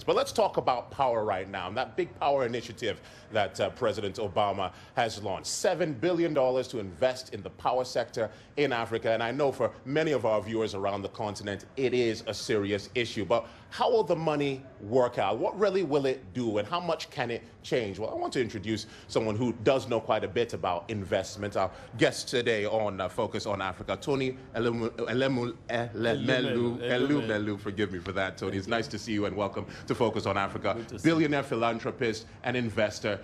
But let's talk about power right now, and that big power initiative that President Obama has launched. $7 billion to invest in the power sector in Africa. And I know for many of our viewers around the continent, it is a serious issue. But how will the money work out? What really will it do, and how much can it change? Well, I want to introduce someone who does know quite a bit about investment. Our guest today on Focus on Africa, Tony Elumelu. Forgive me for that, Tony. It's nice to see you, and welcome to Focus on Africa. Billionaire philanthropist and investor.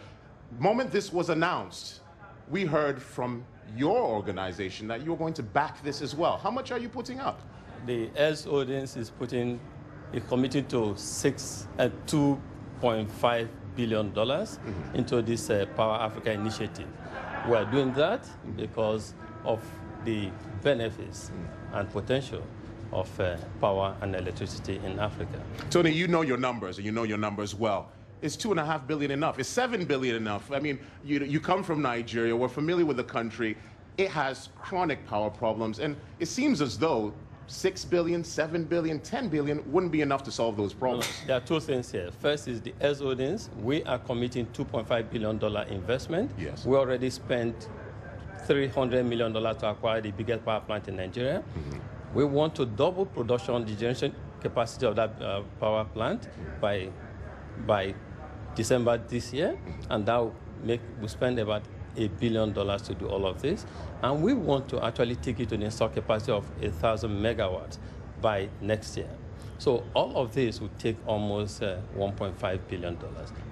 The moment this was announced, we heard from your organization that you're going to back this as well. How much are you putting up? The Heirs Holdings is committed to $2.5 billion into this Power Africa initiative. We are doing that because of the benefits and potential of power and electricity in Africa. Tony, you know your numbers, and you know your numbers well. Is $2.5 billion enough? Is $7 billion enough? I mean, you come from Nigeria. We're familiar with the country. It has chronic power problems, and it seems as though $6 billion, $7 billion, $10 billion wouldn't be enough to solve those problems. No, there are two things here. First is the Heirs Holdings. We are committing $2.5 billion investment. Yes. We already spent $300 million to acquire the biggest power plant in Nigeria. We want to double production, the generation capacity of that power plant by December this year, and that will spend about $1 billion to do all of this. And we want to actually take it to the installed capacity of 1,000 megawatts by next year. So all of this will take almost $1.5 billion.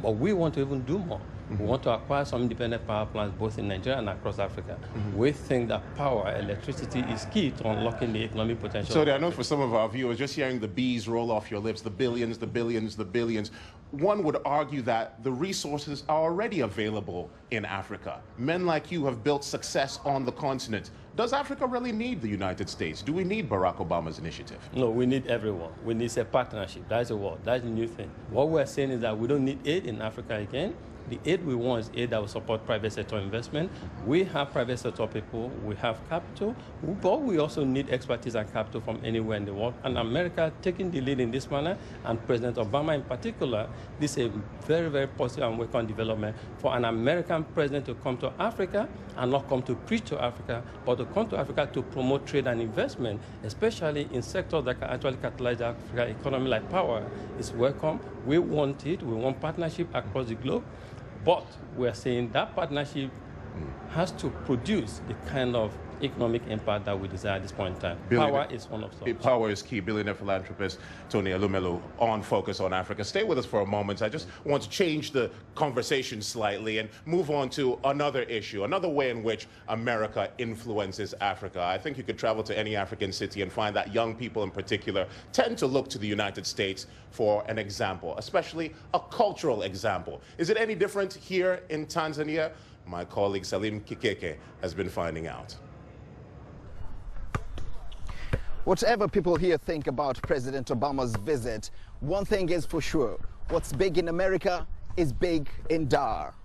But we want to even do more. We want to acquire some independent power plants both in Nigeria and across Africa. We think that power, electricity, is key to unlocking the economic potential. So I know for some of our viewers, just hearing the B's roll off your lips, the billions, the billions, the billions, one would argue that the resources are already available in Africa. Men like you have built success on the continent. Does Africa really need the United States? Do we need Barack Obama's initiative? No, we need everyone. We need a partnership. That's the word. That's the new thing. What we're saying is that we don't need aid in Africa again. The aid we want is aid that will support private sector investment. We have private sector people, we have capital, but we also need expertise and capital from anywhere in the world. And America taking the lead in this manner, and President Obama in particular, this is a very, very positive and welcome development for an American president to come to Africa and not come to preach to Africa, but to come to Africa to promote trade and investment, especially in sectors that can actually catalyze the African economy like power. It's welcome. We want it. We want partnership across the globe. But we're saying that partnership has to produce the kind of economic impact that we desire at this point in time. Power is one of those. Power is key. Billionaire philanthropist Tony Elumelu on Focus on Africa. Stay with us for a moment. I just want to change the conversation slightly and move on to another issue, another way in which America influences Africa. I think you could travel to any African city and find that young people in particular tend to look to the United States for an example, especially a cultural example. Is it any different here in Tanzania? My colleague Salim Kikeke has been finding out. Whatever people here think about President Obama's visit, one thing is for sure. What's big in America is big in Dar.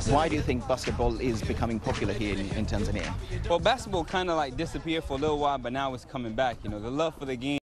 Why do you think basketball is becoming popular here in Tanzania? Well, basketball kind of like disappeared for a little while, but now it's coming back. You know, the love for the game